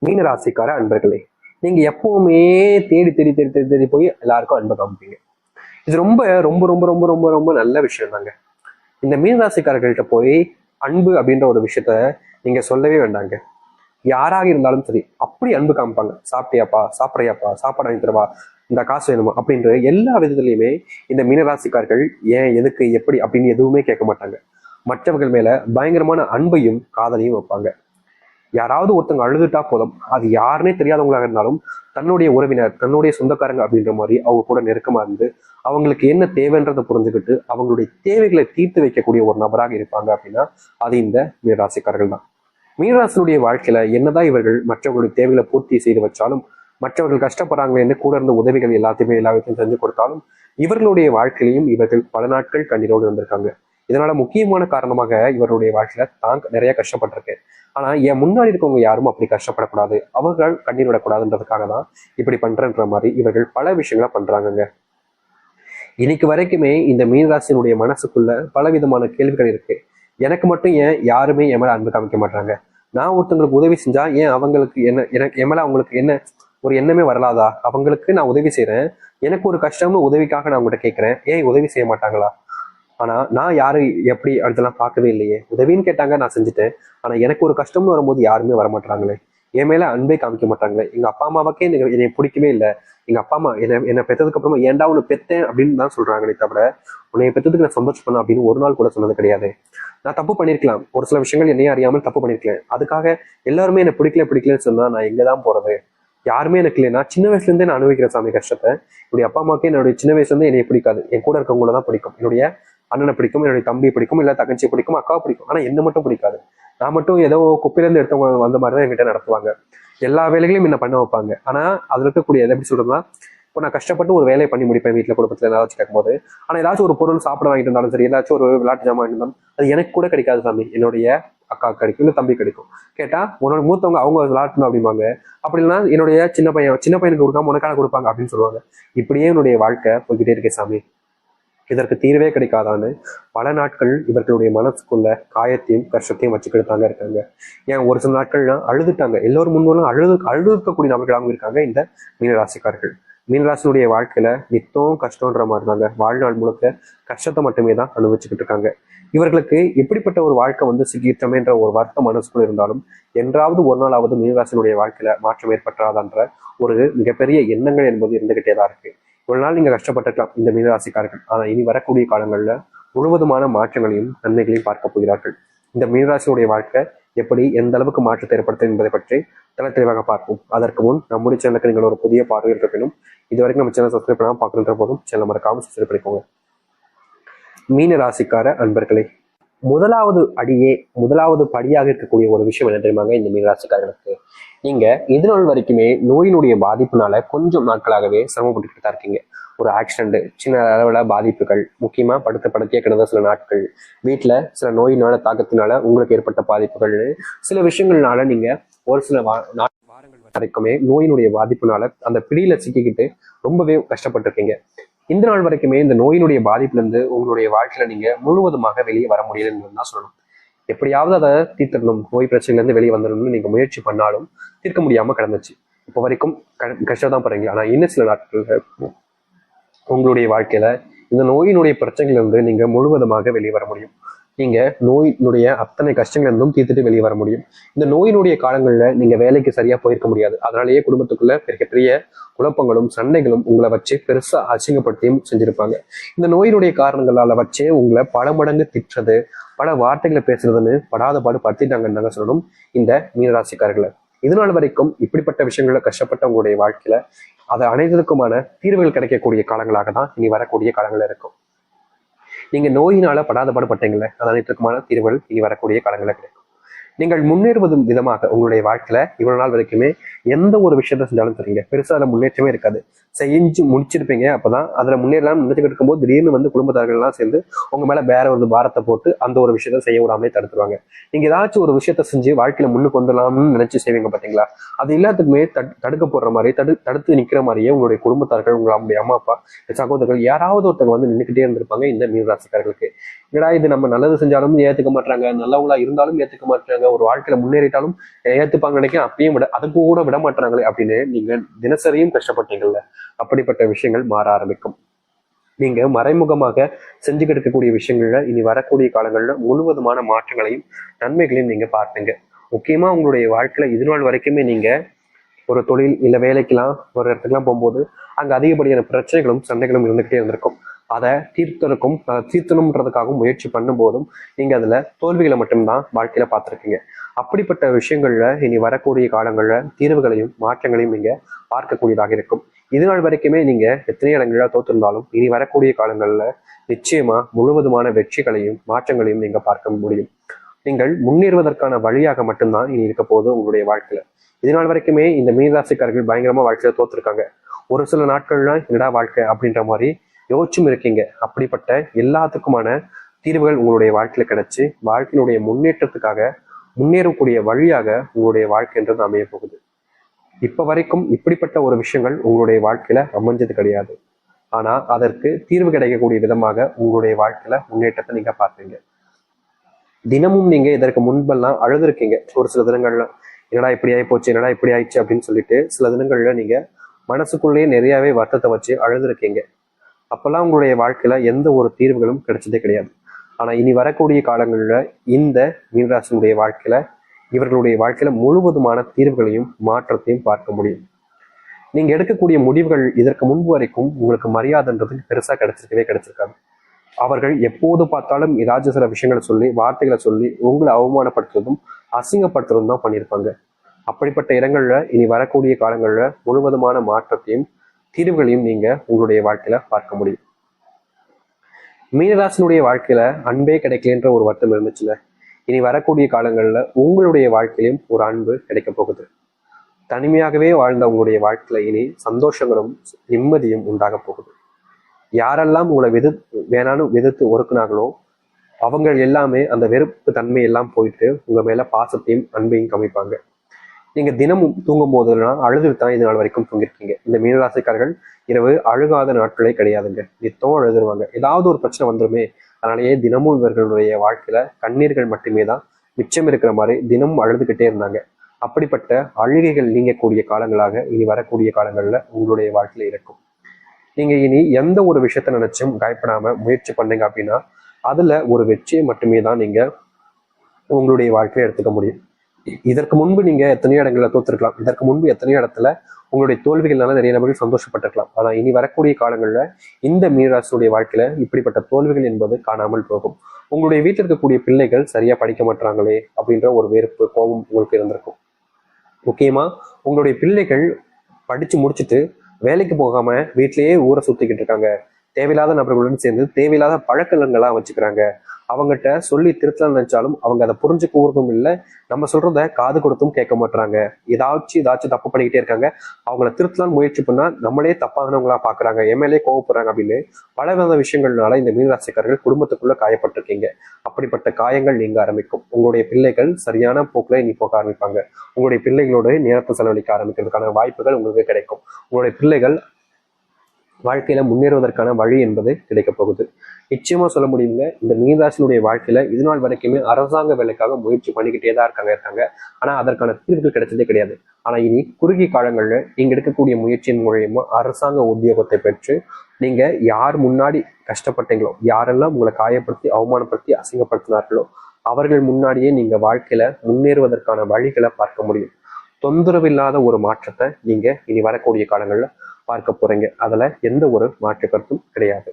மீனராசிக்கார அன்பர்களே, நீங்க எப்பவுமே தேடி தேடி தேடி தேடி தேடி போய் எல்லாருக்கும் அன்பை காமிப்பீங்க. இது ரொம்ப ரொம்ப ரொம்ப ரொம்ப ரொம்ப ரொம்ப நல்ல விஷயம் தாங்க. இந்த மீனராசிக்காரர்கள்ட்ட போய் அன்பு அப்படின்ற ஒரு விஷயத்த நீங்க சொல்லவே வேண்டாங்க. யாராக இருந்தாலும் சரி, அப்படி அன்பு காமிப்பாங்க. சாப்பிட்டியாப்பா, சாப்பிட்றியாப்பா, சாப்பாடு வாங்கி தரவா, இந்த காசு வேணுமா அப்படின்ற எல்லா விதத்துலையுமே இந்த மீனராசிக்காரர்கள் ஏன், எதுக்கு, எப்படி அப்படின்னு எதுவுமே கேட்க மாட்டாங்க. மற்றவர்கள் மேல பயங்கரமான அன்பையும் காதலையும் வைப்பாங்க. யாராவது ஒருத்தவங்க அழுதுட்டா போதும், அது யாருன்னே தெரியாதவங்களாக இருந்தாலும் தன்னுடைய உறவினர், தன்னுடைய சொந்தக்காரங்க அப்படின்ற மாதிரி அவங்க கூட நெருக்கமா இருந்து அவங்களுக்கு என்ன தேவைன்றதை புரிஞ்சுக்கிட்டு அவங்களுடைய தேவைகளை தீர்த்து வைக்கக்கூடிய ஒரு நபராக இருப்பாங்க அப்படின்னா அது இந்த மீனராசிக்காரர்கள் தான். மீனராசினுடைய வாழ்க்கையில என்னதான் இவர்கள் மற்றவர்களுடைய தேவைகளை பூர்த்தி செய்து வச்சாலும், மற்றவர்கள் கஷ்டப்படுறாங்களேன்னு கூட இருந்த உதவிகள் எல்லாத்தையுமே எல்லாத்தையும் செஞ்சு கொடுத்தாலும், இவர்களுடைய வாழ்க்கையிலையும் இவர்கள் பல நாட்கள் கண்ணீரோடு இருந்திருக்காங்க. இதனால முக்கியமான காரணமாக இவருடைய வாழ்க்கையில தான் நிறைய கஷ்டப்பட்டிருக்கேன், ஆனா என் முன்னாடி இருக்கவங்க யாரும் அப்படி கஷ்டப்படக்கூடாது, அவர்கள் கண்ணீர் விடக்கூடாதுன்றதுக்காக தான் இப்படி பண்றன்ற மாதிரி இவர்கள் பல விஷயங்களா பண்றாங்கங்க. இன்னைக்கு வரைக்குமே இந்த மீனராசினுடைய மனசுக்குள்ள பல விதமான கேள்விகள் இருக்கு. எனக்கு மட்டும் ஏன் யாருமே என் மேல அன்பு காமிக்க மாட்டாங்க? நான் ஒருத்தவங்களுக்கு உதவி செஞ்சா ஏன் அவங்களுக்கு என்ன, எனக்கு என் மேல அவங்களுக்கு என்ன ஒரு எண்ணமே வரலாதா? அவங்களுக்கு நான் உதவி செய்யறேன், எனக்கு ஒரு கஷ்டம்னு உதவிக்காக நான் உங்கள்கிட்ட கேட்கிறேன், ஏன் உதவி செய்ய மாட்டாங்களா? ஆனா நான் யாரு எப்படி அதெல்லாம் பார்க்கவே இல்லையே. உதவின்னு கேட்டாங்க, நான் செஞ்சுட்டேன். ஆனா எனக்கு ஒரு கஷ்டம்னு வரும்போது யாருமே வரமாட்டாங்களே, என் மேல அன்பே காமிக்க மாட்டாங்களே. எங்க அப்பா அம்மாவுக்கே என்னை பிடிக்கவே இல்லை. எங்க அப்பா அம்மா என்னை பெற்றதுக்கு அப்புறமா ஏன்டா உன்னை பெத்தேன் அப்படின்னு தான் சொல்றாங்களே தவிர உன்னை பெற்றதுக்கு நான் சந்தோஷப்படணும் அப்படின்னு ஒரு நாள் கூட சொன்னது கிடையாது. நான் தப்பு பண்ணிருக்கலாம், ஒரு சில விஷயங்கள் என்னையே அறியாமல் தப்பு பண்ணிருக்கேன். அதுக்காக எல்லாருமே என்னை பிடிக்கலன்னு சொன்னா நான் எங்கதான் போறது? யாருமே எனக்கு இல்லைன்னா சின்ன வயசுல இருந்தே நான் அனுபவிக்கிற சாமி கஷ்டத்தை. என்னுடைய அப்பா அம்மாவுக்கு என்னுடைய சின்ன வயசுல இருந்தே என்னை பிடிக்காது, என் கூட இருக்கவங்கள தான் பிடிக்கும். என்னுடைய அண்ணனை பிடிக்கும், என்னுடைய தம்பி பிடிக்கும், இல்ல தங்கச்சி பிடிக்கும், அக்காவை பிடிக்கும். ஆனா என்ன மட்டும் பிடிக்காது. நான் மட்டும் ஏதோ குப்பையிலேருந்து எடுத்தவங்க வந்த மாதிரி தான் என்கிட்ட நடத்துவாங்க. எல்லா வேலைகளையும் என்ன பண்ண வைப்பாங்க. ஆனா அதுல இருக்கக்கூடிய எப்படி சொல்றதுன்னா, இப்போ நான் கஷ்டப்பட்டு ஒரு வேலையை பண்ணி முடிப்பேன் வீட்டுல குடும்பத்துல ஏதாச்சும் கேட்கும்போது. ஆனா ஏதாச்சும் ஒரு பொருள் சாப்பிட வாங்கிட்டு இருந்தாலும் சரி, ஏதாச்சும் ஒரு விளையாட்டு ஜாமான் வாங்கிட்டு இருந்தாலும் அது எனக்கு கூட கிடைக்காது சாமி, என்னுடைய அக்கா கிடைக்கும், இல்லை தம்பி கிடைக்கும். கேட்டா உன்னோட மூத்தவங்க அவங்க விளையாட்டணும் அப்படிம்பாங்க. அப்படி இல்லைன்னா என்னுடைய சின்ன பையனுக்கு கொடுக்காம உனக்கான கொடுப்பாங்க அப்படின்னு சொல்லுவாங்க. இப்படியே என்னுடைய வாழ்க்கை போய்கிட்டே இருக்கே சாமி, இதற்கு தீர்வே கிடைக்காதான்னு பல நாட்கள் இவர்களுடைய மனசுக்குள்ள காயத்தையும் கஷ்டத்தையும் வச்சுக்கிட்டு தாங்க இருக்காங்க. ஏன் ஒரு சில நாட்கள்லாம் அழுதுட்டாங்க, எல்லோரும் முன்னோரும் அழுதுக்கக்கூடிய நபர்களாகவும் இருக்காங்க இந்த மீனராசிக்காரர்கள். மீனராசினுடைய வாழ்க்கையில நித்தம் கஷ்டன்ற மாதிரி தாங்க, வாழ்நாள் முழுக்க கஷ்டத்தை மட்டுமே தான் அனுபவிச்சுக்கிட்டு இருக்காங்க. இவர்களுக்கு எப்படிப்பட்ட ஒரு வாழ்க்கை வந்து சிக்கிட்டமேன்ற ஒரு வருத்தம் மனசுக்குள்ள இருந்தாலும், என்றாவது ஒரு நாளாவது மீனராசினுடைய வாழ்க்கையில மாற்றம் ஏற்பட்டாதான்ற ஒரு மிகப்பெரிய எண்ணங்கள் என்பது இருந்துகிட்டே தான் இருக்கு. ஒரு நாள் நீங்க கஷ்டப்பட்டிருக்கலாம் இந்த மீனராசிக்காரர்கள், ஆனா இனி வரக்கூடிய காலங்கள்ல முழுவதுமான மாற்றங்களையும் நன்மைகளையும் பார்க்க போகிறார்கள். இந்த மீனராசியுடைய வாழ்க்கை எப்படி எந்த அளவுக்கு மாற்றத்தை ஏற்படுத்தும் என்பதை பற்றி தெளிவாக பார்ப்போம். அதற்கு முன் நம்முடைய சேனலுக்கு நீங்கள் ஒரு புதிய பார்வையில் இருப்பினும் இதுவரைக்கும் நம்ம சேனல் சப்ஸ்கிரைப் பண்ணாமல் பார்க்கணுன்ற போதும் சேனல் மறக்காம சப்ஸ்கிரைப் பண்ணிக்கோங்க. மீன ராசிக்கார அன்பர்களே, முதலாவது படியாக இருக்கக்கூடிய ஒரு விஷயம் என்ன தெரியுமாங்க? இந்த மீனராசிக்காரர்களுக்கு நீங்க இது நாள் வரைக்குமே நோயினுடைய பாதிப்புனால கொஞ்சம் நாட்களாகவே சிரமப்பட்டு தான் இருக்கீங்க. ஒரு ஆக்சிடென்ட், சின்ன அளவுல பாதிப்புகள், முக்கியமா படுத்திய கிடந்த சில நாட்கள், வீட்டுல சில நோயினால தாக்கத்தினால உங்களுக்கு ஏற்பட்ட பாதிப்புகள், சில விஷயங்கள்னால நீங்க ஒரு சில வாரங்கள் வரைக்குமே நோயினுடைய பாதிப்புனால அந்த பிடியில சிக்கிக்கிட்டு ரொம்பவே கஷ்டப்பட்டிருக்கீங்க. இந்த நாள் வரைக்குமே இந்த நோயினுடைய பாதிப்புல இருந்து உங்களுடைய வாழ்க்கையில நீங்க முழுவதுமாக வெளியே வர முடியலன்னு தான் சொல்லணும். எப்படியாவது அதை தீர்த்தரணும், நோய் பிரச்சனைல இருந்து வெளியே வந்துடணும்னு நீங்க முயற்சி பண்ணாலும் தீர்க்க முடியாம கிடந்துச்சு. இப்போ வரைக்கும் கஷ்டம் தான் போறீங்க. ஆனா இன்னும் சில நாட்கள் உங்களுடைய வாழ்க்கையில இந்த நோயினுடைய பிரச்சனைகள் இருந்து நீங்க முழுவதுமாக வெளியே வர முடியும். நீங்க நோயினுடைய அத்தனை கஷ்டங்கள் இருந்தும் தீர்த்துட்டு வெளியே வர முடியும். இந்த நோயினுடைய காலங்கள்ல நீங்க வேலைக்கு சரியா போயிருக்க முடியாது. அதனாலேயே குடும்பத்துக்குள்ள பெரிய குழப்பங்களும் சண்டைகளும் உங்களை வச்சு பெருசா அசிங்கப்படுத்தியும் செஞ்சிருப்பாங்க. இந்த நோயினுடைய காரணங்களால வச்சே உங்களை பல மடங்கு திட்டுறது, பல வார்த்தைகளை பேசுறதுன்னு படாத பாடு படுத்திட்டாங்கன்னு தாங்க சொல்லணும் இந்த மீனராசிக்காரர்களை. இதனால் வரைக்கும் இப்படிப்பட்ட விஷயங்கள கஷ்டப்பட்ட உங்களுடைய வாழ்க்கையில அதை அனைத்துக்குமான தீர்வுகள் கிடைக்கக்கூடிய காலங்களாக தான் இனி வரக்கூடிய காலங்கள் இருக்கும். நீங்க நோயினால படாத பாடுபட்டீங்களே, அது அனைத்துக்குமான தீர்வுகள் இனி வரக்கூடிய காலங்களில் கிடைக்கும். நீங்கள் முன்னேறுவது விதமாக உங்களுடைய வாழ்க்கையில இவ்வளவு நாள் வரைக்குமே எந்த ஒரு விஷயத்த செஞ்சாலும் தெரியுங்க, பெருசா அதுல முன்னேற்றமே இருக்காது. செஞ்சு முடிச்சிருப்பீங்க. அப்பதான் அதுல முன்னேறலாம் நினைச்சுக்கிட்டு இருக்கும்போது திடீர்னு வந்து குடும்பத்தார்கள் எல்லாம் சேர்ந்து உங்க மேல வேற ஒரு பாரத்தை போட்டு அந்த ஒரு விஷயத்த செய்ய விடாமலே தடுத்துருவாங்க. நீங்க ஏதாச்சும் ஒரு விஷயத்த செஞ்சு வாழ்க்கையில முன்னுக்கு வந்துடலாம்னு நினைச்சு செய்வீங்க பாத்தீங்களா, அது எல்லாத்துக்குமே தடுக்க போடுற மாதிரி தடுத்து நிக்கிற மாதிரியே உங்களுடைய குடும்பத்தார்கள், உங்களுடைய அம்மா அப்பா, சகோதரர்கள் யாராவது ஒருத்தவங்க வந்து நின்றுக்கிட்டே இருந்திருப்பாங்க இந்த மீனராசிக்காரர்களுக்கு. ஏடா இது நம்ம நல்லது செஞ்சாலும் ஏத்துக்க மாட்டாங்க, நல்லவங்களா இருந்தாலும் ஏத்துக்க மாட்டாங்க, ஏத்துப்பாங்க, ஒரு வாழ்க்கையில முன்னேறிட்டாலும் ஏத்துப்பாங்க நினைக்கிறேன், அப்பயும் அது கூட விட மாட்டாங்களே அப்படின்னு நீங்க தினசரியும் கஷ்டப்பட்டீங்கல்ல, அப்படிப்பட்ட விஷயங்கள் மாற ஆரம்பிக்கும். நீங்க மறைமுகமாக செஞ்சு கிடைக்கக்கூடிய விஷயங்கள்ல இனி வரக்கூடிய காலங்கள்ல முழுவதுமான மாற்றங்களையும் நன்மைகளையும் நீங்க பார்ப்பீங்க. முக்கியமா உங்களுடைய வாழ்க்கையில இது நாள் வரைக்குமே நீங்க ஒரு தொழில் இல்ல வேலைக்கெல்லாம் ஒரு இடத்துக்குலாம் போகும்போது அங்க அதிகப்படியான பிரச்சனைகளும் சண்டைகளும் இருந்துகிட்டே இருந்திருக்கும். அதை தீர்த்தணுன்றதுக்காகவும் முயற்சி பண்ணும் போதும் நீங்க அதுல தோல்விகளை மட்டும்தான் வாழ்க்கையில பார்த்துருக்கீங்க. அப்படிப்பட்ட விஷயங்கள்ல இனி வரக்கூடிய காலங்கள்ல தீர்வுகளையும் மாற்றங்களையும் நீங்க பார்க்கக்கூடியதாக இருக்கும். இது நாள் வரைக்குமே நீங்க எத்தனை இடங்கள்ல தோற்றிருந்தாலும் இனி வரக்கூடிய காலங்கள்ல நிச்சயமா முழுவதுமான வெற்றிகளையும் மாற்றங்களையும் நீங்க பார்க்க முடியும். நீங்கள் முன்னேறுவதற்கான வழியாக மட்டும்தான் இனி இருக்க போகுது உங்களுடைய வாழ்க்கையில. இது நாள் வரைக்குமே இந்த மீனராசிக்காரர்கள் பயங்கரமா வாழ்க்கையில தோத்துருக்காங்க. ஒரு சில நாட்கள்லாம் என்னடா வாழ்க்கை அப்படின்ற மாதிரி யோசிச்சும் இருக்கீங்க. அப்படிப்பட்ட எல்லாத்துக்குமான தீர்வுகள் உங்களுடைய வாழ்க்கையில கிடைச்சு வாழ்க்கையினுடைய முன்னேற்றத்துக்காக முன்னேறக்கூடிய வழியாக உங்களுடைய வாழ்க்கைன்றது அமைய போகுது. இப்ப வரைக்கும் இப்படிப்பட்ட ஒரு விஷயங்கள் உங்களுடைய வாழ்க்கையில அமைஞ்சது கிடையாது. ஆனா அதற்கு தீர்வு கிடைக்கக்கூடிய விதமாக உங்களுடைய வாழ்க்கையில முன்னேற்றத்தை நீங்க பார்ப்பீங்க. தினமும் நீங்க இதற்கு முன்பெல்லாம் அழுதுருக்கீங்க. ஒரு சில தினங்கள்ல என்னடா இப்படி ஆகி போச்சு, என்னடா இப்படி ஆயிடுச்சு அப்படின்னு சொல்லிட்டு சில தினங்கள்ல நீங்க மனசுக்குள்ளேயே நிறையவே வருத்தத்தை வச்சு அழுதுருக்கீங்க. அப்பெல்லாம் உங்களுடைய வாழ்க்கையில எந்த ஒரு தீர்வுகளும் கிடைச்சதே கிடையாது. ஆனா இனி வரக்கூடிய காலங்கள்ல இந்த மீனராசினுடைய வாழ்க்கையில இவர்களுடைய வாழ்க்கையில முழுவதுமான தீர்வுகளையும் மாற்றத்தையும் பார்க்க முடியும். நீங்க எடுக்கக்கூடிய முடிவுகள் இதற்கு முன்பு வரைக்கும் உங்களுக்கு மரியாதைன்றது பெருசா கிடைச்சிருக்காது. அவர்கள் எப்போது பார்த்தாலும் ஏதாச்சும் சில விஷயங்களை சொல்லி வார்த்தைகளை சொல்லி உங்களை அவமானப்படுத்துறதும் அசிங்கப்படுத்துறதும் தான் பண்ணியிருப்பாங்க. அப்படிப்பட்ட இடங்கள்ல இனி வரக்கூடிய காலங்கள்ல முழுவதுமான மாற்றத்தையும் தீர்வுகளையும் நீங்க உங்களுடைய வாழ்க்கையில பார்க்க முடியும். மீனராசினுடைய வாழ்க்கையில அன்பே கிடைக்கலன்ற ஒரு வருத்தம் இருந்துச்சுல, இனி வரக்கூடிய காலங்கள்ல உங்களுடைய வாழ்க்கையிலும் ஒரு அன்பு கிடைக்க போகுது. தனிமையாகவே வாழ்ந்த உங்களுடைய வாழ்க்கையில இனி சந்தோஷங்களும் நிம்மதியும் உண்டாக போகுது. யாரெல்லாம் உங்களை வேணாலும் எதிர்த்து ஒருக்குனாங்களோ அவங்க எல்லாமே அந்த வெறுப்பு தன்மை எல்லாம் போயிட்டு உங்க மேல பாசத்தையும் அன்பையும் கமிப்பாங்க. நீங்க தினமும் தூங்கும் போதெல்லாம் அழுதுட்டு தான் இது நாள் வரைக்கும் தூங்கிருக்கீங்க. இந்த மீனராசிக்காரர்கள் இரவு அழுகாத நாட்களே கிடையாதுங்க. நித்தம் அழுதுருவாங்க. ஏதாவது ஒரு பிரச்சனை வந்துருமே, அதனாலேயே தினமும் இவர்களுடைய வாழ்க்கையில கண்ணீர்கள் மட்டுமே தான் மிச்சம் இருக்கிற மாதிரி தினமும் அழுதுகிட்டே இருந்தாங்க. அப்படிப்பட்ட அழுகைகள் நீங்கக்கூடிய காலங்களாக இனி வரக்கூடிய காலங்கள்ல உங்களுடைய வாழ்க்கையில இருக்கும். நீங்க இனி எந்த ஒரு விஷயத்த நினைச்சும் பயப்படாம முயற்சி பண்ணீங்க அப்படின்னா அதுல ஒரு வெற்றியை மட்டுமே தான் நீங்க உங்களுடைய வாழ்க்கையை எடுத்துக்க முடியும். இதற்கு முன்பு நீங்க எத்தனையோ இடங்கள்ல தோத்துருக்கலாம். இதற்கு முன்பு எத்தனையோ இடத்துல உங்களுடைய தோல்விகள்னால நிறைய நபர்கள் சந்தோஷப்பட்டிருக்கலாம். ஆனா இனி வரக்கூடிய காலங்கள்ல இந்த மீனராசியுடைய வாழ்க்கையில இப்படிப்பட்ட தோல்விகள் என்பது காணாமல் போகும். உங்களுடைய வீட்டில் இருக்கக்கூடிய பிள்ளைகள் சரியா படிக்க மாட்டாங்களே அப்படின்ற ஒரு வெறுப்பு கோபம் உங்களுக்கு இருந்திருக்கும். முக்கியமா உங்களுடைய பிள்ளைகள் படிச்சு முடிச்சுட்டு வேலைக்கு போகாம வீட்டிலேயே ஊரை சுத்திக்கிட்டு இருக்காங்க. தேவையில்லாத நபர்களுடன் சேர்ந்து தேவையில்லாத பழக்கங்கள்லாம் வச்சுக்கிறாங்க. அவங்ககிட்ட சொல்லி திருத்தலாம் நினைச்சாலும் அவங்க அதை புரிஞ்சுக்க ஊர்தும் இல்லை. நம்ம சொல்றத காது கொடுத்தும் கேட்க மாட்டாங்க. ஏதாச்சும் தப்பு பண்ணிக்கிட்டே இருக்காங்க. அவங்கள திருத்தலாம்னு முயற்சி பண்ணா நம்மளே தப்பானவங்களா பாக்குறாங்க, எம்எல்ஏ கோவப்படுறாங்க அப்படின்னு பல வித விஷயங்கள்னால இந்த மீனராசிக்காரர்கள் குடும்பத்துக்குள்ள காயப்பட்டிருக்கீங்க. அப்படிப்பட்ட காயங்கள் நீங்க ஆரம்பிக்கும். உங்களுடைய பிள்ளைகள் சரியான போக்குல இனி போக ஆரம்பிப்பாங்க. உங்களுடைய பிள்ளைகளோட நேரத்தை செலவழிக்க ஆரம்பிக்கிறதுக்கான வாய்ப்புகள் உங்களுக்கு கிடைக்கும். உங்களுடைய பிள்ளைகள் வாழ்க்கையில முன்னேறுவதற்கான வழி என்பது கிடைக்க போகுது. நிச்சயமா சொல்ல முடியுங்க, இந்த மீனராசினுடைய வாழ்க்கையில இது நாள் வரைக்குமே அரசாங்க வேலைக்காக முயற்சி பண்ணிக்கிட்டே தான் இருக்காங்க. ஆனா அதற்கான தீர்வுகள் கிடைச்சதே கிடையாது. ஆனா இனி குறுகிய காலங்கள்ல நீங்க எடுக்கக்கூடிய முயற்சியின் மூலியமா அரசாங்க உத்தியோகத்தை பெற்று நீங்க யார் முன்னாடி கஷ்டப்பட்டீங்களோ, யாரெல்லாம் உங்களை காயப்படுத்தி அவமானப்படுத்தி அசிங்கப்படுத்தினார்களோ அவர்கள் முன்னாடியே நீங்க வாழ்க்கையில முன்னேறுவதற்கான வழிகளை பார்க்க முடியும். தொந்தரவில்லாத ஒரு மாற்றத்தை நீங்க இனி வரக்கூடிய காலங்கள்ல பார்க்க போறீங்க. அதுல எந்த ஒரு மாற்று கருத்தும் கிடையாது.